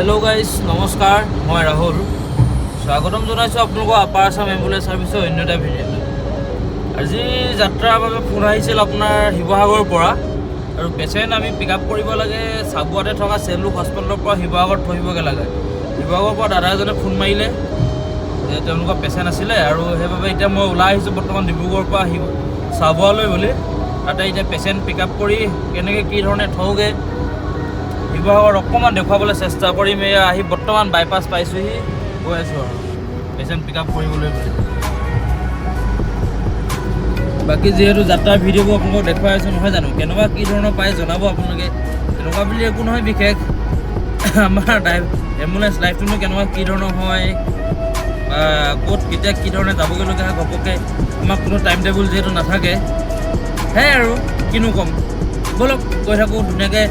Hello guys नमस्कार मैं राहुल स्वागतम जनाइছোঁ আপোনালোকক আপাৰ আসাম এম্বুলেন্স সাৰ্ভিসৰ অন্য এটা ভিডিঅ'ত। আজি যাত্ৰাৰ বাবে ফোন আহিছিল আপোনাৰ শিৱসাগৰৰ পৰা আৰু পেচেণ্ট আমি পিক আপ কৰিব লাগে চাবুৱাতে থকা চেলুক হস্পিটেলৰ পৰা শিৱসাগৰত থৈবগে লাগে। শিৱসাগৰৰ পৰা দাদা এজনে ফোন মাৰিলে তেওঁলোকৰ পেচেণ্ট আছিলে আৰু সেইবাবে এতিয়া মই ওলাই আহিছোঁ বৰ্তমান ডিব্ৰুগড়ৰ পৰা চাবুৱালৈ বুলি। তাতে এতিয়া পেচেণ্ট পিক আপ কৰি কেনেকৈ কি ধৰণে থওঁগে শিৱসাগৰ অকণমান দেখুৱাবলৈ চেষ্টা কৰিম। এয়া আহি বৰ্তমান বাইপাছ পাইছোঁহি, গৈ আছোঁ আৰু পেচেণ্ট পিক আপ কৰিবলৈ বুলি। বাকী যিহেতু যাত্ৰাৰ ভিডিঅ'বোৰ আপোনালোকক দেখুৱাই আছোঁ নহয় জানো, কেনেকুৱা কি ধৰণৰ পায় জনাব আপোনালোকে। তেনেকুৱা বুলি একো নহয় বিশেষ, আমাৰ এম্বুলেঞ্চ লাইফটোনো কেনেকুৱা কি ধৰণৰ হয় বা ক'ত কেতিয়া কি ধৰণে যাবগৈলগীয়া হয় ঘপককৈ, আমাক কোনো টাইম টেবুল যিহেতু নাথাকে, সেয়াই আৰু কিনো ক'ম। ব'লক গৈ থাকোঁ ধুনীয়াকৈ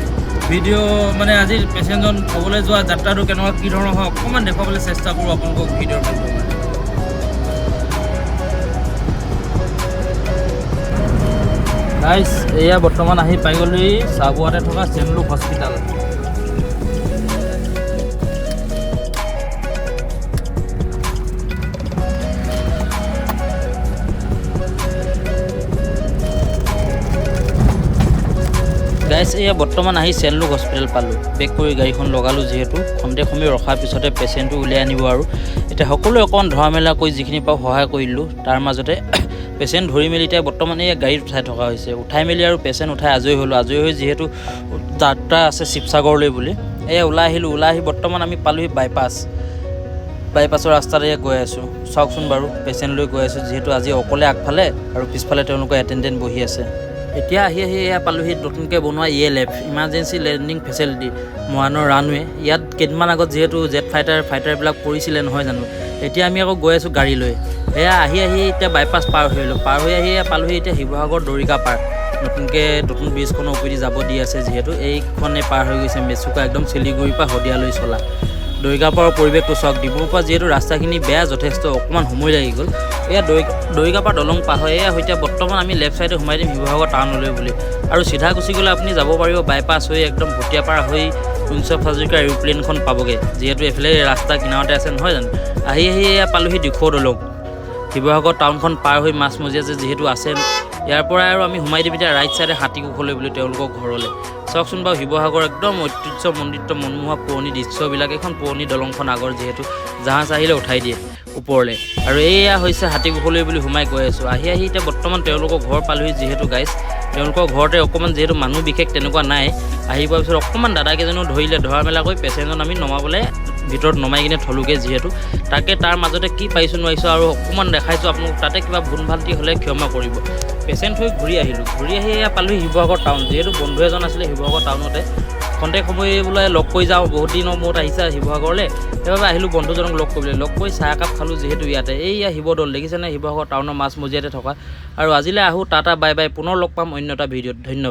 ভিডিঅ' মানে আজিৰ পেচেণ্টজন থ'বলৈ যোৱা যাত্ৰাটো কেনেকুৱা কি ধৰণৰ হয় অকণমান দেখুৱাবলৈ চেষ্টা কৰোঁ আপোনালোকক ভিডিঅ'ৰ মাধ্যমেৰে। গাইছ এয়া বৰ্তমান আহি পাই গ'লোহি চাবুৱাতে থকা চেমলুক হস্পিটেল। গাইছ এয়া বৰ্তমান আহি চেমলুক হস্পিটেল পালোঁ। বেক কৰি গাড়ীখন লগালোঁ যিহেতু খন্তেক সময় ৰখাৰ পিছতে পেচেণ্টটো উলিয়াই আনিব আৰু এতিয়া সকলোৱে অকণমান ধৰা মেলা কৰি যিখিনি পাওঁ সহায় কৰিলোঁ। তাৰ মাজতে পেচেণ্ট ধৰি মেলি এতিয়া বৰ্তমান এই গাড়ীত উঠাই থকা হৈছে। উঠাই মেলি আৰু পেচেণ্ট উঠাই আজৰি হ'লোঁ। আজৰি হৈ যিহেতু যাত্ৰা আছে শিৱসাগৰলৈ বুলি এয়া ওলাই আহিলোঁ। ওলাই আহি বৰ্তমান আমি পালোঁহি বাইপাছৰ ৰাস্তাতে গৈ আছোঁ। চাওকচোন বাৰু পেচেণ্ট লৈ গৈ আছোঁ যিহেতু আজি অকলে আগফালে আৰু পিছফালে তেওঁলোকৰ এটেণ্ডেণ্ট বহি আছে। এতিয়া আহি এয়া পালোঁহি নতুনকৈ বনোৱা ELF ইমাৰ্জেঞ্চি লেণ্ডিং ফেচিলিটি মৰাণৰ ৰানৱে। ইয়াত কেইদিনমান আগত যিহেতু জেট ফাইটাৰবিলাক পৰিছিলে নহয় জানো, এতিয়া আমি আকৌ গৈ আছোঁ গাড়ী লৈ। এয়া আহি এতিয়া বাইপাছ পাৰ হৈ আহিলোঁ। পাৰ হৈ আহি পালোঁহি এতিয়া শিৱসাগৰ দৰিকা পাৰ। নতুন ব্ৰিজখনৰ ওপৰেদি যাব দি আছে যিহেতু এইখনে পাৰ হৈ গৈছে মেচুকা একদম চিলিগুৰিৰ পৰা শদিয়ালৈ চলা। দৰিকা পাৰৰ পৰিৱেশটো চাওক। ডিব্ৰুগড়ৰ পৰা যিহেতু ৰাস্তাখিনি বেয়া যথেষ্ট অকণমান সময় লাগি গ'ল। এয়া দৰিকা পাৰ দলং পাৰ হয় এয়া এতিয়া বৰ্তমান আমি লেফ্ট ছাইডে সোমাই দিম শিৱসাগৰ টাউনলৈ বুলি। আৰু চিধা গুচি গ'লে আপুনি যাব পাৰিব বাইপাছ হৈ একদম ভটিয়াপাৰা হৈ উইনচফ হাজৰিকা এৰোপ্লেনখন পাবগৈ যিহেতু এইফালে ৰাস্তা কিনাৰতে আছে নহয় জানো। আহি এয়া পালোঁহি দিখৌ দলং। শিৱসাগৰ টাউনখন পাৰ হৈ মাছমজিয়া যিহেতু আছে ইয়াৰ পৰাই আৰু আমি সোমাই দিম এতিয়া ৰাইট ছাইডে হাতীকুখলৈ বুলি তেওঁলোকৰ ঘৰলৈ। চাওকচোন বাৰু শিৱসাগৰ একদম ঐতিহ্যমণ্ডিত মনোমোহা পুৰণি দৃশ্যবিলাক। এইখন পুৰণি দলংখন আগৰ যিহেতু জাহাজ আহিলে উঠাই দিয়ে ওপৰলৈ। আৰু এয়া হৈছে হাতীকুখলৈ বুলি সোমাই গৈ আছোঁ। আহি এতিয়া বৰ্তমান তেওঁলোকৰ ঘৰ পালোঁহি যিহেতু গাইছ। তেওঁলোকৰ ঘৰতে অকণমান যিহেতু মানুহ বিশেষ তেনেকুৱা নাই। আহি পোৱাৰ পিছত অকণমান দাদাকেইজনেও ধৰা মেলা কৰি পেচেণ্টজন আমি নমাবলৈ ভিতৰত নমাই কিনে থলোঁগৈ যিহেতু। তাকে তাৰ মাজতে কি পাৰিছোঁ নোৱাৰিছোঁ আৰু অকণমান দেখাইছোঁ আপোনালোক। তাতে কিবা ভুল ভ্ৰান্তি হ'লে ক্ষমা কৰিব। পেচেণ্ট হৈ ঘূৰি আহিলোঁ। ঘূৰি আহি এয়া পালোঁহি শিৱসাগৰ টাউন। যিহেতু বন্ধু এজন আছিলে শিৱসাগৰ টাউনতে, খন্তেক সময় বোলে লগ কৰি যাওঁ, বহুত দিনৰ মূৰত আহিছে শিৱসাগৰলৈ, সেইবাবে আহিলোঁ বন্ধুজনক লগ কৰিবলৈ। লগ কৰি চাহ একাপ খালোঁ যিহেতু ইয়াতে। এইয়া শিৱদৌল দেখিছেনে শিৱসাগৰ টাউনৰ মাছমজিয়াতে থকা। আৰু আজিলৈ আহোঁ টাটা বাই বাই। পুনৰ লগ পাম অন্য এটা ভিডিঅ'ত। ধন্যবাদ।